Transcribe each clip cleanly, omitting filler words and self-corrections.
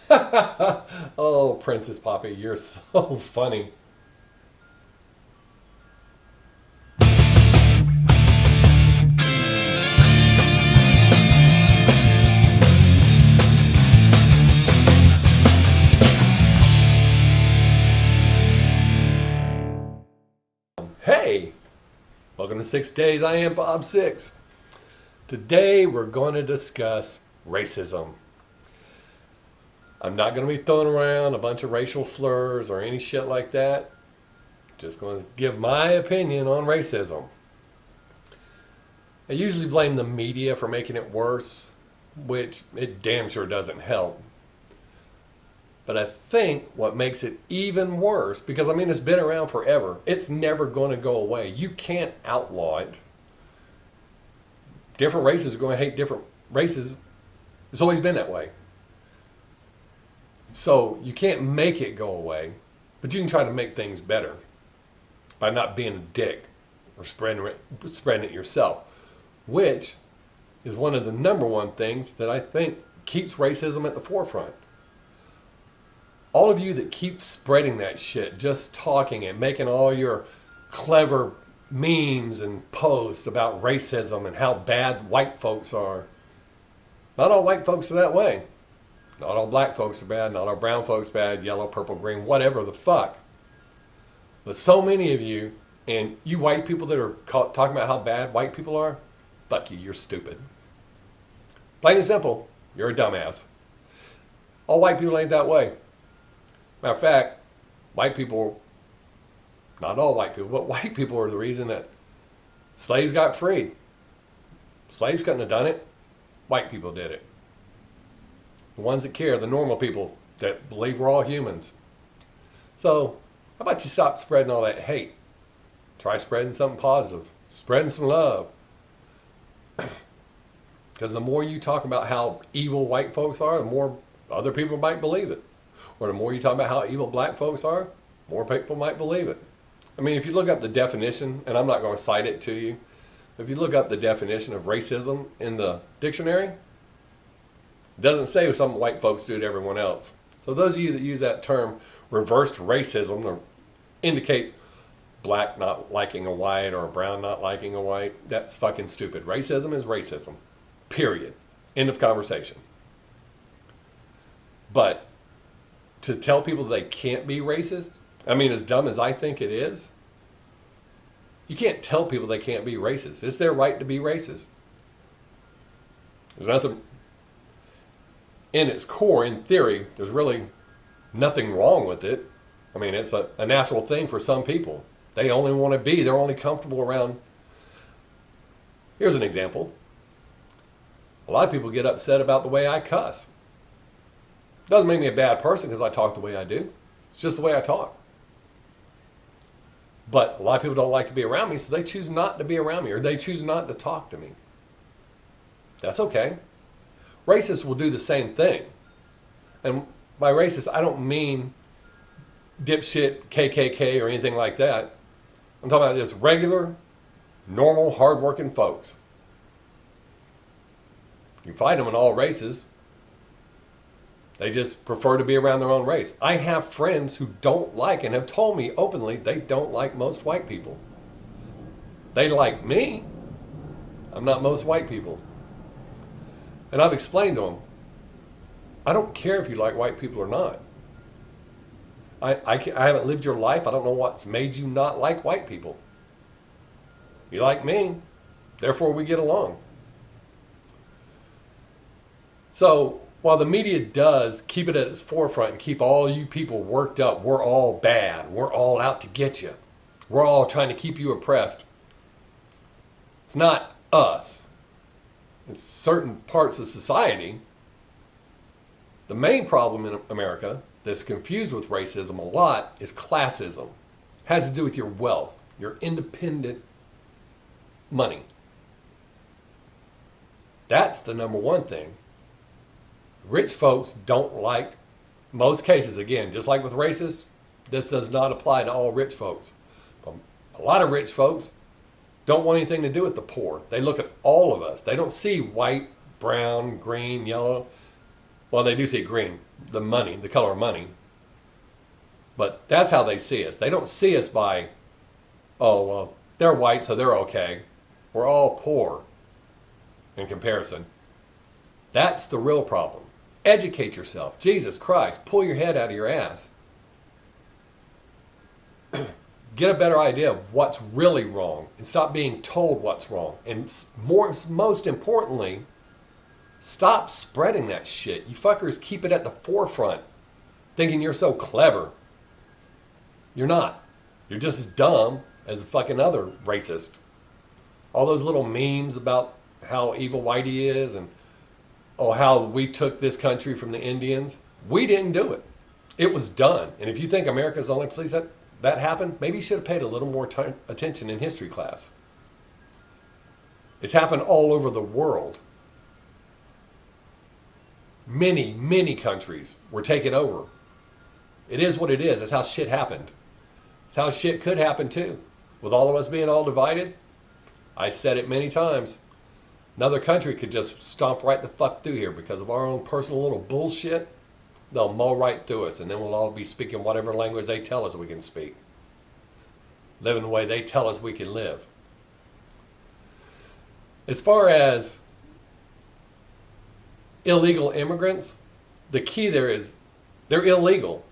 Oh, Princess Poppy, you're so funny. Hey, welcome to Sixx Days. I am Bob Sixx. Today we're going to discuss racism. I'm not going to be throwing around a bunch of racial slurs or any shit like that. Just going to give my opinion on racism. I usually blame the media for making it worse, which it damn sure doesn't help. But I think what makes it even worse, because I mean, it's been around forever, it's never going to go away. You can't outlaw it. Different races are going to hate different races. It's always been that way. So you can't make it go away, but you can try to make things better by not being a dick or spreading it yourself, which is one of the number one things that I think keeps racism at the forefront. All of you that keep spreading that shit, just talking and making all your clever memes and posts about racism and how bad white folks are. Not all white folks are that way. Not all black folks are bad. Not all brown folks bad. Yellow, purple, green, whatever the fuck. But so many of you, and you white people that are talking about how bad white people are, fuck you, you're stupid. Plain and simple, you're a dumbass. All white people ain't that way. Matter of fact, white people, not all white people, but white people are the reason that slaves got freed. Slaves couldn't have done it. White people did it. The ones that care, the normal people that believe we're all humans. So, how about you stop spreading all that hate? Try spreading something positive. Spreading some love. Because the more you talk about how evil white folks are, the more other people might believe it. Or the more you talk about how evil black folks are, more people might believe it. I mean, if you look up the definition, and I'm not going to cite it to you, if you look up the definition of racism in the dictionary, it doesn't say some white folks do to everyone else. So those of you that use that term, reversed racism, to indicate black not liking a white or a brown not liking a white, that's fucking stupid. Racism is racism. Period. End of conversation. But to tell people they can't be racist, I mean, as dumb as I think it is, you can't tell people they can't be racist. It's their right to be racist. There's nothing, in its core, in theory, there's really nothing wrong with it. I mean, it's a natural thing for some people. They only want to be, they're only comfortable around. Here's an example. A lot of people get upset about the way I cuss. Doesn't make me a bad person because I talk the way I do. It's just the way I talk. But a lot of people don't like to be around me, so they choose not to be around me, or they choose not to talk to me. That's okay. Racists will do the same thing. And by racist, I don't mean dipshit, KKK, or anything like that. I'm talking about just regular, normal, hardworking folks. You find them in all races. They just prefer to be around their own race. I have friends who don't like and have told me openly they don't like most white people. They like me. I'm not most white people. And I've explained to them, I don't care if you like white people or not. I haven't lived your life. I don't know what's made you not like white people. You like me, therefore we get along. So, while the media does keep it at its forefront and keep all you people worked up, we're all bad, we're all out to get you, we're all trying to keep you oppressed, it's not us. It's certain parts of society. The main problem in America that's confused with racism a lot is classism. It has to do with your wealth, your independent money. That's the number one thing. Rich folks don't like, most cases, again, just like with racists, this does not apply to all rich folks. But a lot of rich folks don't want anything to do with the poor. They look at all of us. They don't see white, brown, green, yellow. Well, they do see green. the money, the color of money. But that's how they see us. They don't see us by, oh, well, they're white, so they're okay. We're all poor in comparison. That's the real problem. Educate yourself. Jesus Christ, pull your head out of your ass. Get a better idea of what's really wrong and stop being told what's wrong. And most importantly, stop spreading that shit. You fuckers keep it at the forefront, thinking you're so clever. You're not. You're just as dumb as the fucking other racist. All those little memes about how evil Whitey is and how we took this country from the Indians. We didn't do it. It was done. And if you think America's the only place that happened, maybe you should have paid a little more attention in history class. It's happened all over the world. Many, many countries were taken over. It is what it is. That's how shit happened. It's how shit could happen too. With all of us being all divided, I said it many times. Another country could just stomp right the fuck through here because of our own personal little bullshit. They'll mow right through us, and then we'll all be speaking whatever language they tell us we can speak. Living the way they tell us we can live. As far as illegal immigrants, the key there is they're illegal.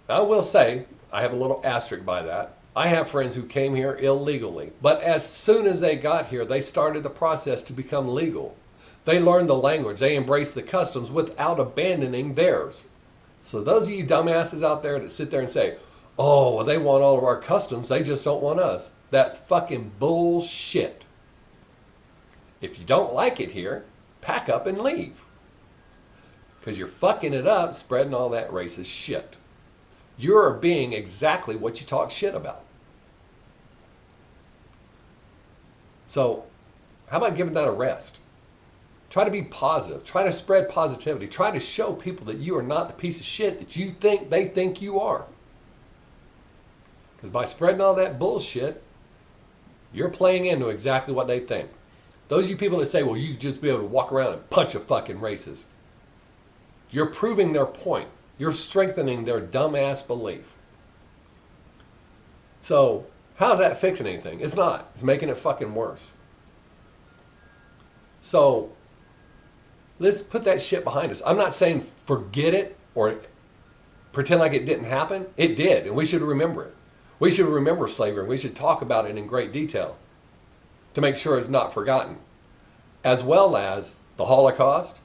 I will say, I have a little asterisk by that. I have friends who came here illegally, but as soon as they got here, they started the process to become legal. They learned the language, they embraced the customs without abandoning theirs. So those of you dumbasses out there that sit there and say, oh, well, they want all of our customs, they just don't want us. That's fucking bullshit. If you don't like it here, pack up and leave. Because you're fucking it up spreading all that racist shit. You're being exactly what you talk shit about. So, how about giving that a rest? Try to be positive. Try to spread positivity. Try to show people that you are not the piece of shit that you think they think you are. Because by spreading all that bullshit, you're playing into exactly what they think. Those of you people that say, well, you just be able to walk around and punch a fucking racist. You're proving their point. You're strengthening their dumbass belief. So, how's that fixing anything? It's not. It's making it fucking worse. So, let's put that shit behind us. I'm not saying forget it or pretend like it didn't happen. It did, and we should remember it. We should remember slavery, and we should talk about it in great detail to make sure it's not forgotten. As well as the Holocaust.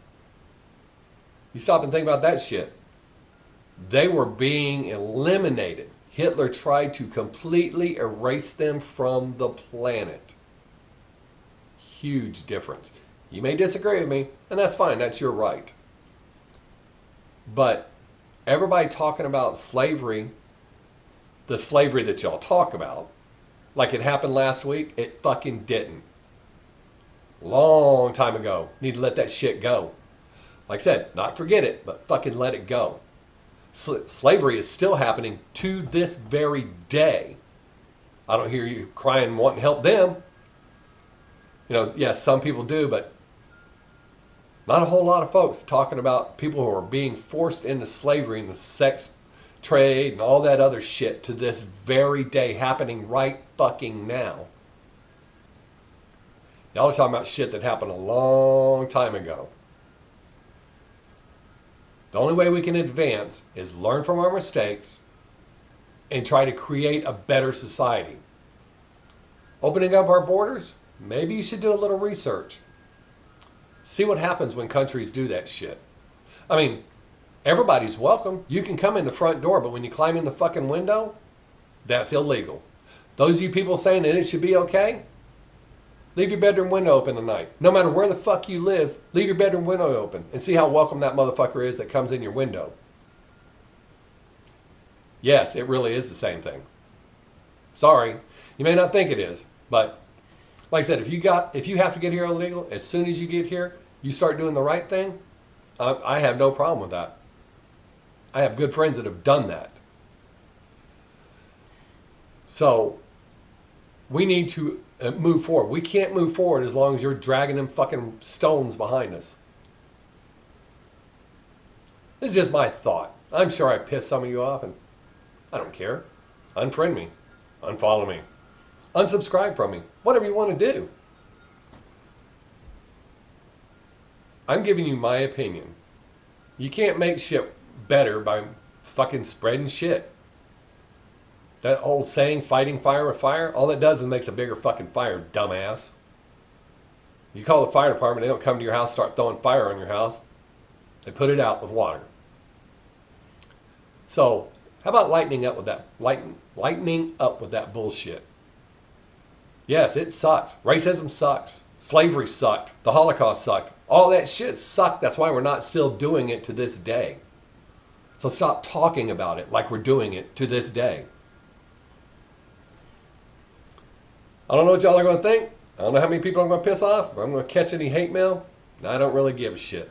You stop and think about that shit. They were being eliminated. Hitler tried to completely erase them from the planet. Huge difference. You may disagree with me, and that's fine. That's your right. But everybody talking about slavery, the slavery that y'all talk about, like it happened last week, it fucking didn't. Long time ago. Need to let that shit go. Like I said, not forget it, but fucking let it go. Slavery is still happening to this very day. I don't hear you crying wanting to help them. You know, yes, some people do, but not a whole lot of folks talking about people who are being forced into slavery and the sex trade and all that other shit to this very day happening right fucking now. Y'all are talking about shit that happened a long time ago. The only way we can advance is learn from our mistakes and try to create a better society. Opening up our borders, maybe you should do a little research. See what happens when countries do that shit. I mean, everybody's welcome. You can come in the front door, but when you climb in the fucking window, that's illegal. Those of you people saying that it should be okay, leave your bedroom window open tonight. No matter where the fuck you live, leave your bedroom window open and see how welcome that motherfucker is that comes in your window. Yes, it really is the same thing. Sorry, you may not think it is, but like I said, if you have to get here illegal, as soon as you get here, you start doing the right thing, I have no problem with that. I have good friends that have done that. So, we need to move forward. We can't move forward as long as you're dragging them fucking stones behind us. This is just my thought. I'm sure I pissed some of you off, and I don't care. Unfriend me. Unfollow me. Unsubscribe from me. Whatever you want to do. I'm giving you my opinion. You can't make shit better by fucking spreading shit. That old saying, fighting fire with fire, all it does is makes a bigger fucking fire, dumbass. You call the fire department, they don't come to your house, start throwing fire on your house. They put it out with water. So, how about lightening up with that bullshit? Yes, it sucks. Racism sucks. Slavery sucked. The Holocaust sucked. All that shit sucked. That's why we're not still doing it to this day. So stop talking about it like we're doing it to this day. I don't know what y'all are going to think. I don't know how many people I'm going to piss off. Or I'm going to catch any hate mail. I don't really give a shit.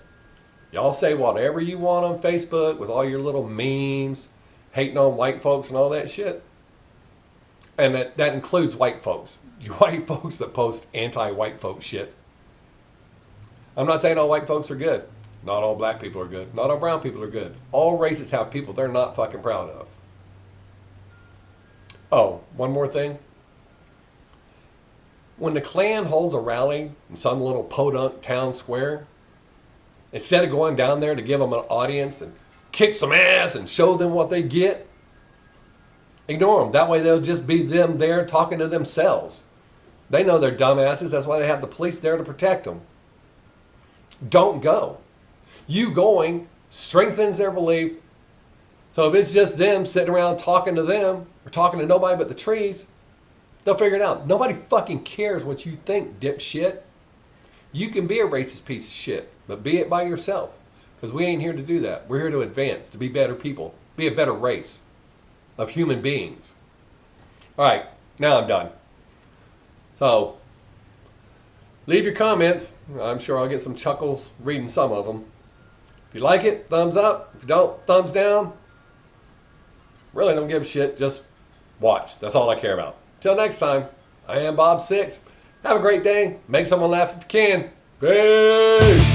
Y'all say whatever you want on Facebook with all your little memes, hating on white folks and all that shit. And that includes white folks. You white folks that post anti-white folk shit. I'm not saying all white folks are good. Not all black people are good. Not all brown people are good. All races have people they're not fucking proud of. Oh, one more thing. When the Klan holds a rally in some little podunk town square, instead of going down there to give them an audience and kick some ass and show them what they get, ignore them. That way they'll just be them there talking to themselves. They know they're dumbasses. That's why they have the police there to protect them. Don't go. You going strengthens their belief. So if it's just them sitting around talking to them or talking to nobody but the trees, they'll figure it out. Nobody fucking cares what you think, dipshit. You can be a racist piece of shit, but be it by yourself. Because we ain't here to do that. We're here to advance, to be better people, be a better race of human beings. All right, now I'm done. So, leave your comments. I'm sure I'll get some chuckles reading some of them. If you like it, thumbs up. If you don't, thumbs down. Really don't give a shit. Just watch. That's all I care about. Till next time, I am Bob Sixx. Have a great day. Make someone laugh if you can. Peace.